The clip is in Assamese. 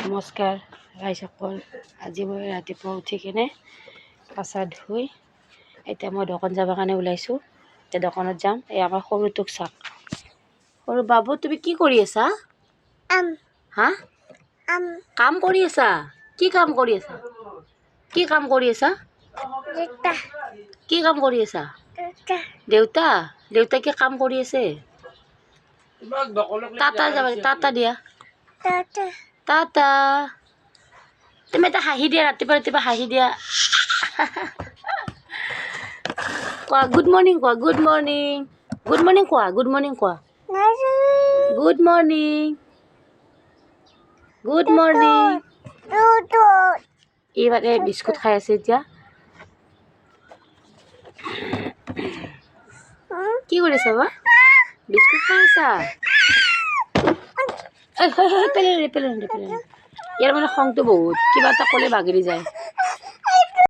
নমস্কাৰ ৰাইজসকল। আজি মই ৰাতিপুৱা উঠি কিনে গা চা ধুই এতিয়া মই দোকান যাবৰ কাৰণে ওলাইছোঁ। এতিয়া দোকানত যাম। এই আমাৰ সৰুটোক চাওক। সৰু বাবু, তুমি কি কৰি আছা? হা, কাম কৰি আছা? কি কাম কৰি আছা? কি কাম কৰি আছা? কি কাম কৰি আছা? দেউতা দেউতা কি কাম কৰি আছে? টাটা যাব, টাটা দিয়া, টাটা। তুমি এটা হাঁহি দিয়া, ৰাতিপুৱা ৰাতিপুৱা হাঁহি দিয়া। কোৱা গুড মৰ্ণিং, কোৱা গুড মৰ্ণিং, গুড মৰ্ণিং কোৱা, গুড মৰ্ণিং কোৱা, গুড মৰ্ণিং, গুড মৰ্ণিং। এইবাৰে বিস্কুট খাই আছে এতিয়া। কি কৰিছা বা? বিস্কুট খাই আছা? পেলাই পেলাই পেলাই। ইয়াৰ মানে খংটো বহুত, কিবা এটা ক'লে বাগৰি যায়।